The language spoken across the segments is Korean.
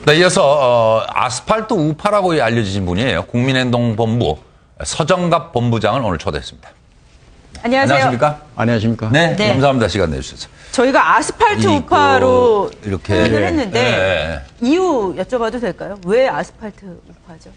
네, 이어서 아스팔트 우파라고 알려지신 분이에요. 국민행동본부 서정갑 본부장을 오늘 초대했습니다. 안녕하세요. 안녕하십니까? 안녕하십니까? 네, 네. 감사합니다. 시간 내주셔서. 저희가 아스팔트 우파로 이렇게 표현을 했는데 네. 이유 여쭤봐도 될까요? 왜 아스팔트 우파죠?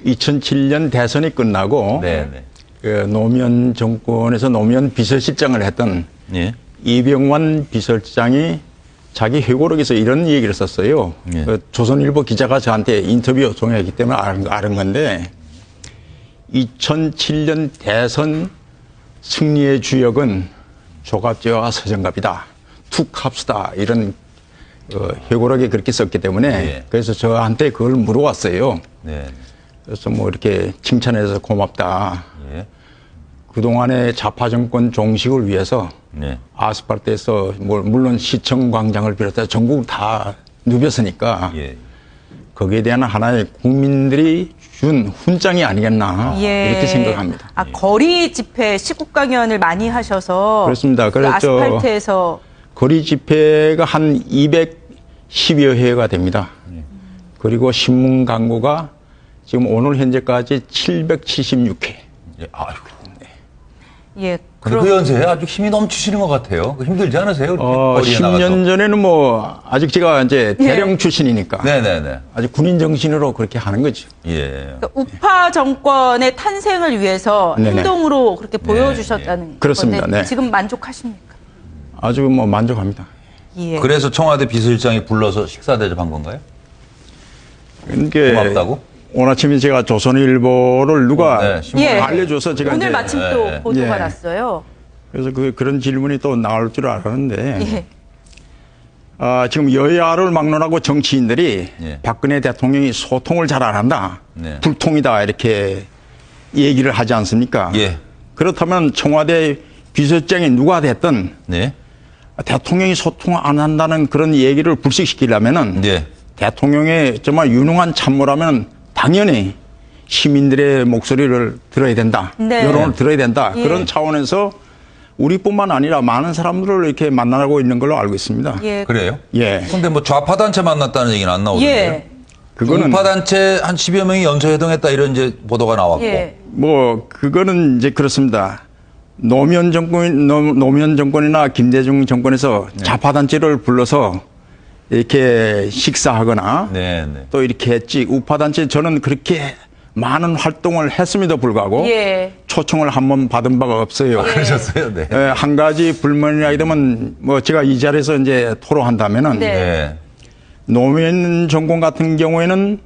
2007년 대선이 끝나고 네, 네. 그 노무현 정권에서 노무현 비서실장을 했던 예. 이병완 비서실장이 자기 회고록에서 이런 얘기를 썼어요. 예. 그 조선일보 기자가 저한테 인터뷰 요청했기 때문에 아는 건데 2007년 대선 승리의 주역은 조갑제와 서정갑이다. 툭 합시다. 이런 회고록에 그렇게 썼기 때문에 예. 그래서 저한테 그걸 물어왔어요. 네. 그래서 뭐 이렇게 칭찬해서 고맙다. 예. 그동안의 좌파 정권 종식을 위해서 네. 아스팔트에서 물론 시청 광장을 비롯해서 전국을 다 누볐으니까 예. 거기에 대한 하나의 국민들이 준 훈장이 아니겠나 이렇게 생각합니다. 거리 집회 시국 강연을 많이 하셔서 그렇습니다. 그 그래서 아스팔트에서 거리 집회가 한 210여 회가 됩니다. 그리고 신문 광고가 지금 오늘 현재까지 776회. 예. 아이고. 예. 근데 그 연세에 아주 힘이 넘치시는 것 같아요. 힘들지 않으세요? 거리에 10년 나가서. 전에는 뭐 아직 제가 이제 대령 출신이니까 네네네. 아주 군인 정신으로 그렇게 하는 거죠. 예. 그러니까 우파 정권의 탄생을 위해서 네네. 행동으로 그렇게 보여주셨다는 그렇습니다. 건데 네. 지금 만족하십니까? 아주 뭐 만족합니다. 예. 그래서 청와대 비서실장이 불러서 식사 대접한 건가요? 그게 고맙다고? 오늘 아침에 제가 조선일보를 누가 네, 신문에 예. 알려줘서 제가 오늘 이제 마침 또 예. 보도가 예. 났어요. 그래서 그런 질문이 또 나올 줄 알았는데 예. 지금 여야를 막론하고 정치인들이 예. 박근혜 대통령이 소통을 잘 안 한다, 네. 불통이다 이렇게 얘기를 하지 않습니까? 예. 그렇다면 청와대 비서실장이 누가 됐든 네. 대통령이 소통 안 한다는 그런 얘기를 불식시키려면은 네. 대통령의 정말 유능한 참모라면 당연히 시민들의 목소리를 들어야 된다. 네. 여론을 들어야 된다. 예. 그런 차원에서 우리뿐만 아니라 많은 사람들을 이렇게 만나고 있는 걸로 알고 있습니다. 예. 그래요? 예. 근데 뭐 좌파 단체 만났다는 얘기는 안 나오던데요? 예. 그거는 우파 단체 한 10여 명이 연쇄회동했다 이런 이제 보도가 나왔고. 예. 뭐 그거는 이제 그렇습니다. 노무현 정권이나 김대중 정권에서 좌파 단체를 불러서 이렇게 식사하거나 네, 네. 또 이렇게 했지 우파 단체 저는 그렇게 많은 활동을 했음에도 불구하고 예. 초청을 한 번 받은 바가 없어요. 그러셨어요? 네. 한 가지 불만이라 되면 뭐 제가 이 자리에서 이제 토로한다면은 네. 네. 노무현 정권 같은 경우에는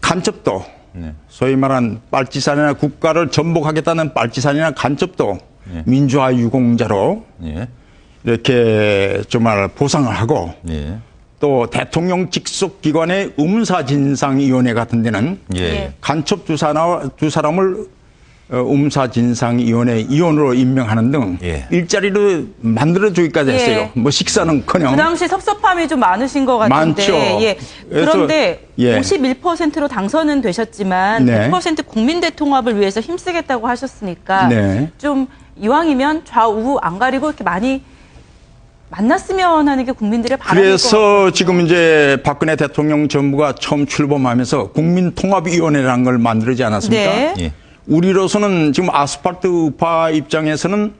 간첩도 네. 소위 말한 빨치산이나 국가를 전복하겠다는 빨치산이나 간첩도 예. 민주화 유공자로 예. 이렇게 정말 보상을 하고 예. 또 대통령 직속 기관의 음사진상위원회 같은 데는 예. 예. 간첩 두 사람을 음사진상위원회 위원으로 임명하는 등 예. 일자리를 만들어주기까지 예. 했어요. 뭐 식사는커녕. 그 당시 섭섭함이 좀 많으신 것 같은데. 많죠. 예. 그래서, 그런데 예. 51%로 당선은 되셨지만 네. 100% 국민 대통합을 위해서 힘쓰겠다고 하셨으니까 네. 좀 이왕이면 좌우 안 가리고 이렇게 많이 만났으면 하는 게 국민들의 바람일 것 그래서 같거든요. 지금 이제 박근혜 대통령 정부가 처음 출범하면서 국민통합위원회라는 걸 만들지 않았습니까? 네. 예. 우리로서는 지금 아스팔트 우파 입장에서는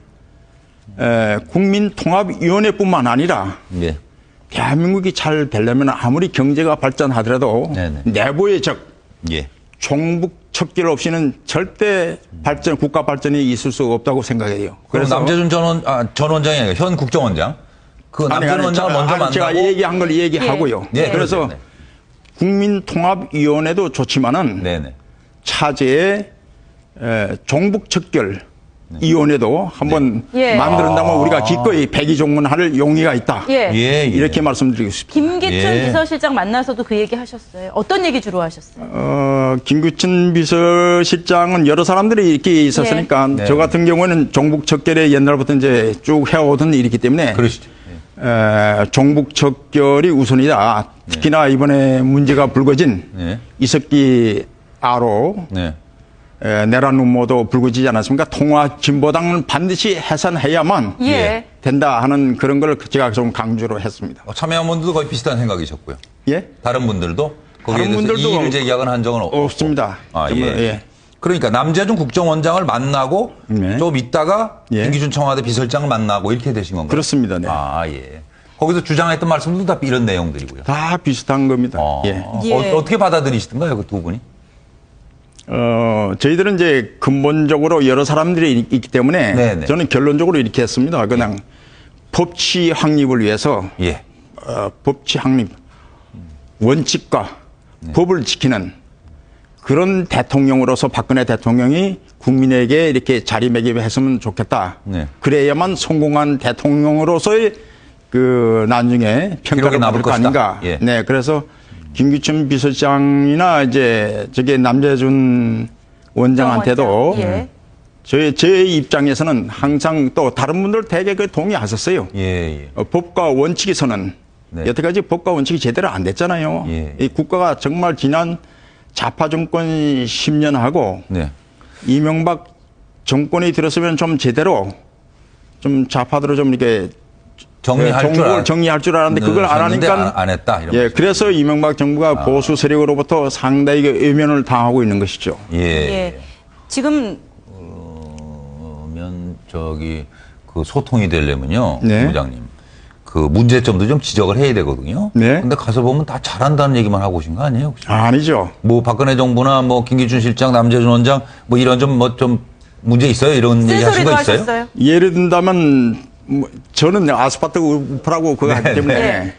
국민통합위원회뿐만 아니라 예. 대한민국이 잘 되려면 아무리 경제가 발전하더라도 네네. 내부의 적, 예. 종북 척결 없이는 절대 국가 발전이 있을 수 없다고 생각해요. 그래서 남재준 전 원장이 아니라 현 국정원장. 그 남재준 원장을 먼저 만나고. 제가 얘기한 걸 얘기하고요. 예. 그래서 네. 국민통합위원회도 좋지만은 네네. 차제의 종북 척결 위원회도 한번 예. 만든다면 우리가 기꺼이 백의종문할 용의가 있다. 예. 예. 이렇게 말씀드리고 싶습니다. 김기춘 예. 비서실장 만나서도 그 얘기 하셨어요. 어떤 얘기 주로 하셨어요? 김규춘 비서실장은 여러 사람들이 이렇게 있었으니까 예. 저 같은 경우에는 종북 척결에 옛날부터 이제 쭉 해오던 일이기 때문에 그러시죠. 종북 척결이 우선이다. 특히나 이번에 문제가 불거진 네. 이석기 아로 네. 내란 음모도 불거지지 않았습니까? 통화진보당은 반드시 해산해야만 예. 된다 하는 그런 걸 제가 좀 강조를 했습니다. 참여한 분들도 거의 비슷한 생각이셨고요. 예? 다른 분들도 거기에 다른 대해서 분들도 이의를 제기하거나 한 적은 없고. 없습니다. 아, 정말, 예. 예. 그러니까 남재준 국정원장을 만나고 네. 좀 있다가 예. 김기준 청와대 비서실장을 만나고 이렇게 되신 건가요? 그렇습니다. 네. 아, 예. 거기서 주장했던 말씀도 다 이런 내용들이고요. 다 비슷한 겁니다. 예. 예. 어떻게 받아들이시던가요, 그 두 분이? 저희들은 이제 근본적으로 여러 사람들이 있기 때문에 네네. 저는 결론적으로 이렇게 했습니다. 그냥 법치 확립을 위해서 예. 법치 확립 원칙과 법을 지키는 그런 대통령으로서 박근혜 대통령이 국민에게 이렇게 자리매김했으면 좋겠다. 네. 그래야만 성공한 대통령으로서의 그 나중에 평가를 기록에 남을 받을 거 것이다. 아닌가. 예. 네, 그래서 김규천 비서장이나 이제 저게 남재준 원장한테도 예. 제 입장에서는 항상 또 다른 분들 대개 그 동의하셨어요. 예, 예. 법과 원칙에서는 네. 여태까지 법과 원칙이 제대로 안 됐잖아요. 예. 이 국가가 정말 지난 좌파 정권 10년 하고 네. 이명박 정권이 들었으면 좀 제대로 좀 좌파들을 좀 이렇게 정리할 정리할 줄 알았는데 그걸 안 하니까 안 했다. 이런 예, 말씀. 그래서 이명박 정부가 보수 세력으로부터 상당히 그 외면을 당하고 있는 것이죠. 예. 예. 지금 그러면 그 소통이 되려면요, 네. 부장님. 그 문제점도 좀 지적을 해야 되거든요. 네. 근데 가서 보면 다 잘한다는 얘기만 하고 오신 거 아니에요? 혹시? 아니죠. 뭐 박근혜 정부나 뭐 김기춘 실장, 남재준 원장 뭐 이런 좀 문제 있어요? 이런 얘기 하신 쓴소리도 거 있어요? 하셨어요? 예를 든다면 저는 아스팔트 우프라고 그거 하기 때문에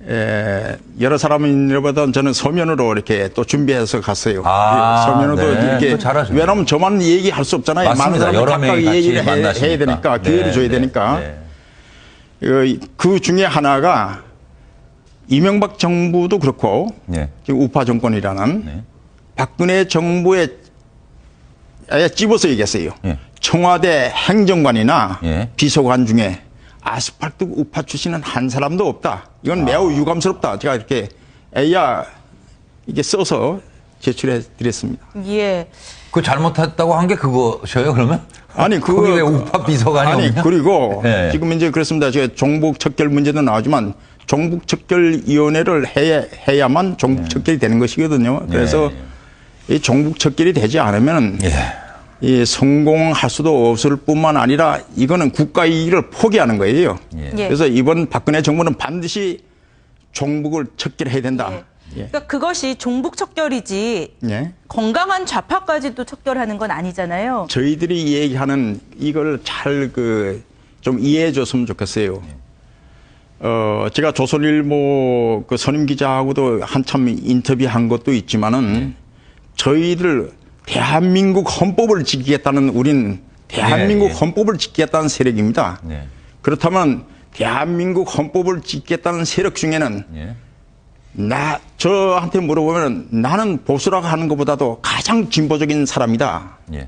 네. 여러 사람들보다 저는 서면으로 이렇게 또 준비해서 갔어요. 아, 서면으로 네. 이렇게 그거 잘하시네요. 왜냐하면 저만 얘기할 수 없잖아요. 맞습니다. 많은 사람들 여러 각각 명이 같이 얘기를 만나시니까. 해야 되니까 기회를 네, 줘야 네, 되니까 네. 그 중에 하나가 이명박 정부도 그렇고 네. 지금 우파 정권이라는 네. 박근혜 정부에 아예 찝어서 얘기했어요. 예. 청와대 행정관이나 예. 비서관 중에 아스팔트 우파 출신은 한 사람도 없다. 이건 매우 유감스럽다. 제가 이렇게 애야 이게 써서 제출해 드렸습니다. 예. 그 잘못했다고 한 게 그거셔요, 그러면? 아니, 거기 왜 우파 비서관이 아니, 없냐? 그리고 네. 지금 이제 그렇습니다. 제가 종북 척결 문제도 나오지만 종북 척결 위원회를 해야만 종북 척결이 되는 것이거든요. 그래서 이 종북 척결이 되지 않으면 예. 이 성공할 수도 없을 뿐만 아니라 이거는 국가 이익을 포기하는 거예요. 예. 예. 그래서 이번 박근혜 정부는 반드시 종북을 척결해야 된다. 예. 그러니까 그것이 종북 척결이지 예. 건강한 좌파까지도 척결하는 건 아니잖아요. 저희들이 얘기하는 이걸 잘 좀 이해해 줬으면 좋겠어요. 제가 조선일보 그 선임 기자하고도 한참 인터뷰한 것도 있지만은 저희들 대한민국 헌법을 지키겠다는 우린 대한민국 예. 헌법을 지키겠다는 세력입니다. 네. 그렇다면 대한민국 헌법을 지키겠다는 세력 중에는 예. 저한테 물어보면 나는 보수라고 하는 것보다도 가장 진보적인 사람이다. 예.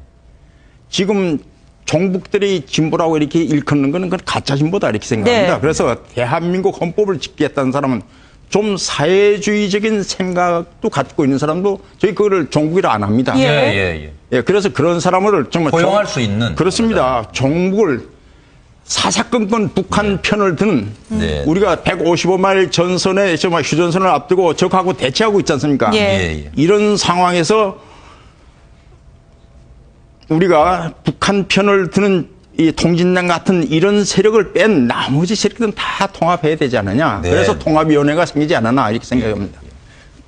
지금 종북들이 진보라고 이렇게 일컫는 거는 그건 가짜 진보다 이렇게 생각합니다. 네. 그래서 대한민국 헌법을 지키겠다는 사람은 좀 사회주의적인 생각도 갖고 있는 사람도 저희 그거를 종북이라 안 합니다. 예. 예. 예, 그래서 그런 사람을 정말 포용할 수 있는. 그렇습니다. 종북을 사사건건 북한 편을 든 네. 우리가 155마일 전선에 정말 휴전선을 앞두고 적하고 대치하고 있지 않습니까? 예. 예. 이런 상황에서 우리가 북한 편을 드는 이 통진당 같은 이런 세력을 뺀 나머지 세력들은 다 통합해야 되지 않느냐. 네. 그래서 통합위원회가 생기지 않았나 이렇게 생각합니다.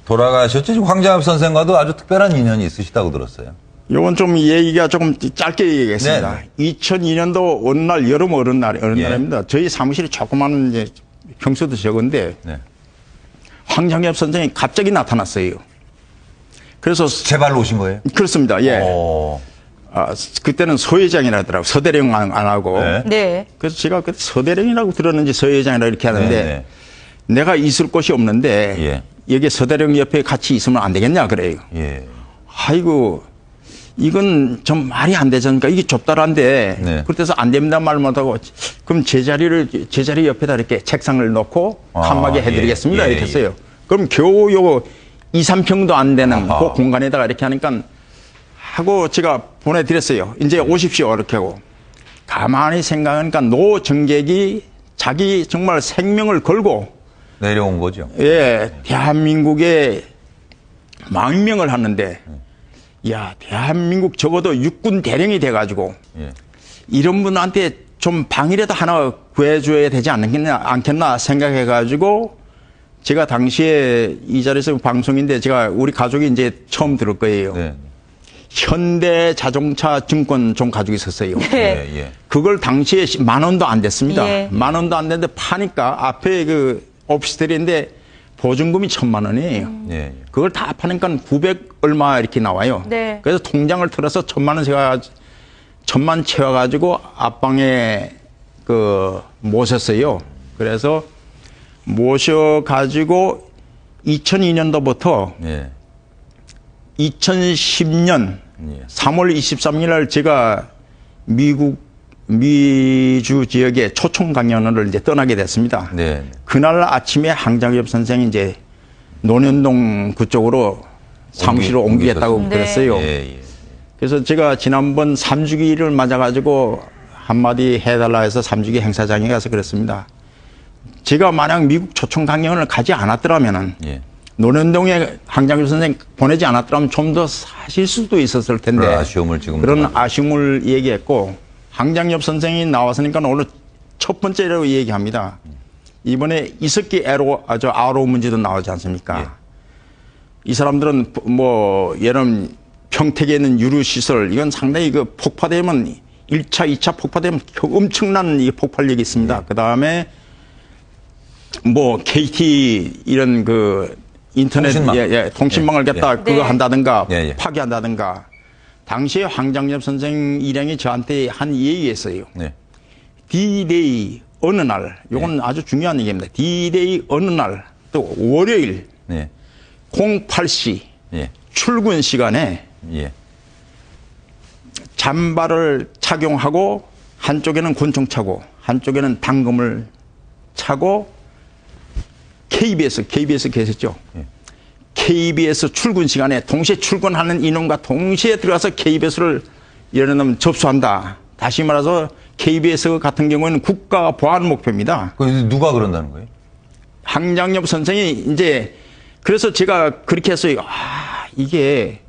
돌아가셨죠? 지금 황장엽 선생과도 아주 특별한 인연이 있으시다고 들었어요. 이건 좀 얘기가 조금 짧게 얘기하겠습니다. 네. 2002년도 어느 날 여름 어느 예. 날입니다. 저희 사무실이 조그마한 이제 평수도 적은데 네. 황장엽 선생이 갑자기 나타났어요. 그래서 제발로 오신 거예요? 그렇습니다. 예. 오. 그때는 서회장이라 하더라고요. 서대령 안 하고. 네. 네. 그래서 제가 그때 서대령이라고 들었는지 서회장이라 이렇게 하는데 네. 내가 있을 곳이 없는데 예. 여기 서대령 옆에 같이 있으면 안 되겠냐 그래요. 예. 아이고 이건 좀 말이 안 되지 않습니까? 이게 좁다란데 네. 그래서 안 됩니다 말 못하고 그럼 제 자리 옆에다 이렇게 책상을 놓고 칸막이 해드리겠습니다. 예. 이렇게 했어요. 그럼 겨우 요 2, 3평도 안 되는 아하. 그 공간에다가 이렇게 하니까 하고 제가 보내드렸어요. 이제 오십시오 이렇게 하고 가만히 생각하니까 노 정객이 자기 정말 생명을 걸고 내려온 거죠. 예, 대한민국에 망명을 하는데 야, 대한민국 적어도 육군 대령이 돼 가지고 예. 이런 분한테 좀 방이라도 하나 구해줘야 되지 않겠나 생각해 가지고 제가 당시에 이 자리에서 방송인데 제가 우리 가족이 이제 처음 들을 거예요. 네. 현대 자동차 증권 좀 가지고 있었어요. 네. 예, 예. 그걸 당시에 10,000원도 안 됐습니다. 예. 10,000원도 안 됐는데 파니까 앞에 그 오피스텔인데 보증금이 1,000,000원이에요. 예, 예. 그걸 다 파니까 900 얼마 이렇게 나와요. 네. 그래서 통장을 틀어서 1,000,000원 제가 1,000,000 채워가지고 앞방에 그 모셨어요. 그래서 모셔가지고 2002년도부터 예. 2010년 예. 3월 23일 날 제가 미주 지역에 초청 강연을 이제 떠나게 됐습니다. 네. 그날 아침에 항장엽 선생이 이제 논현동 그쪽으로 사무실로 옮기겠다고 네. 그랬어요. 예, 예. 그래서 제가 지난번 3주기를 맞아가지고 한마디 해달라 해서 3주기 행사장에 가서 그랬습니다. 제가 만약 미국 초청 강연을 가지 않았더라면은 예. 논현동에 항장엽 선생 보내지 않았더라면 좀 더 사실 수도 있었을 텐데 그런 아쉬움을 지금 그런 하고. 아쉬움을 얘기했고 항장엽 선생이 나왔으니까 오늘 첫 번째로 얘기합니다. 이번에 이석기 아로 문제도 나오지 않습니까? 예. 이 사람들은 뭐 예를 평택에 있는 유류시설 이건 상당히 그 폭파되면 1차, 2차 폭파되면 엄청난 이 폭발력이 있습니다. 예. 그 다음에 뭐 KT 이런 그 인터넷 통신망. 통신망을 예. 갖다 예. 그거 네. 한다든가 예, 예. 파괴한다든가 당시에 황장엽 선생 일행이 저한테 한 얘기였어요. 네. D-Day 어느 날, 이건 아주 중요한 얘기입니다. D-Day 어느 날, 또 월요일 네. 08시 예. 출근 시간에 예. 잠바를 착용하고 한쪽에는 권총 차고 한쪽에는 당금을 차고 KBS 계셨죠? 예. KBS 출근 시간에 동시에 출근하는 인원과 동시에 들어가서 KBS를 예를 들면 접수한다. 다시 말해서 KBS 같은 경우에는 국가 보안 목표입니다. 그 누가 그런다는 거예요? 항장엽 선생이 이제 그래서 제가 그렇게 했어요. 아, 이게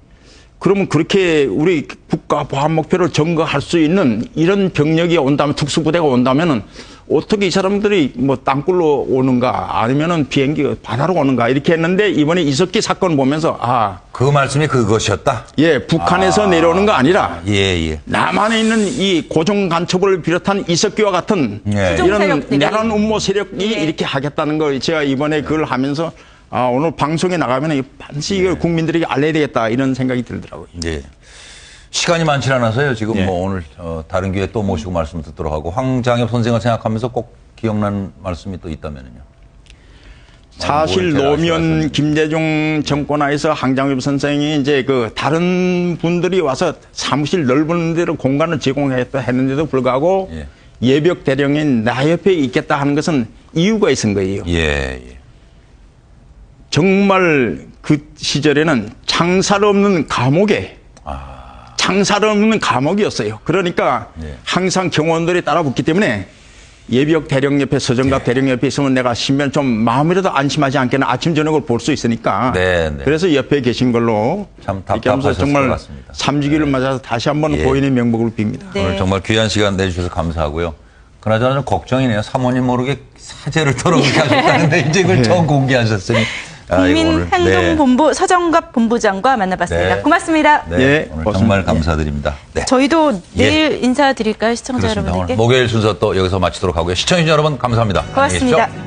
그러면 그렇게 우리 국가 보안 목표를 점거할 수 있는 이런 병력이 온다면 특수부대가 온다면은 어떻게 이 사람들이 뭐 땅굴로 오는가 아니면은 비행기 바다로 오는가 이렇게 했는데 이번에 이석기 사건 보면서 아, 그 말씀이 그것이었다? 예, 북한에서 내려오는 거 아니라 예, 예. 남한에 있는 이 고정 간첩을 비롯한 이석기와 같은 예. 수종 이런 세력들이. 내란 음모 세력이 예. 이렇게 하겠다는 걸 제가 이번에 그걸 하면서 아, 오늘 방송에 나가면 반드시 이걸 국민들에게 알려야 되겠다 이런 생각이 들더라고요. 예. 시간이 많지 않아서요. 지금 예. 뭐 오늘 다른 기회에 또 모시고 말씀 듣도록 하고 황장엽 선생을 생각하면서 꼭 기억나는 말씀이 또 있다면요. 사실 노무현 김대중 정권하에서 항장엽 선생이 이제 그 다른 분들이 와서 사무실 넓은 데로 공간을 제공했다 했는데도 불구하고 예. 예벽 대령인 나 옆에 있겠다 하는 것은 이유가 있은 거예요. 예, 예. 정말 그 시절에는 창살 없는 감옥에 창살 없는 감옥이었어요. 그러니까 예. 항상 경호원들이 따라붙기 때문에 예비역 대령 옆에 서정갑 예. 대령 옆에 있으면 내가 쉬면 좀 마음이라도 안심하지 않겠나 아침 저녁을 볼 수 있으니까 네, 네. 그래서 옆에 계신 걸로 참 이렇게 하면서 답답하셨을 정말 것 같습니다. 3주기를 맞아서 다시 한번 예. 고인의 명복을 빕니다. 네. 오늘 정말 귀한 시간 내주셔서 감사하고요. 그나저나 좀 걱정이네요. 사모님 모르게 사죄를 털어놓게 하셨다는데 이제 그걸 처음 공개하셨으니. 국민행동본부 서정갑 본부장과 만나봤습니다. 네. 고맙습니다. 네, 예, 오늘 고맙습니다. 정말 감사드립니다. 네. 저희도 예. 내일 인사드릴까요? 시청자 그렇습니다. 오늘 여러분들께. 목요일 순서 또 여기서 마치도록 하고요. 시청자 여러분 감사합니다. 안녕히 계십시오. 고맙습니다.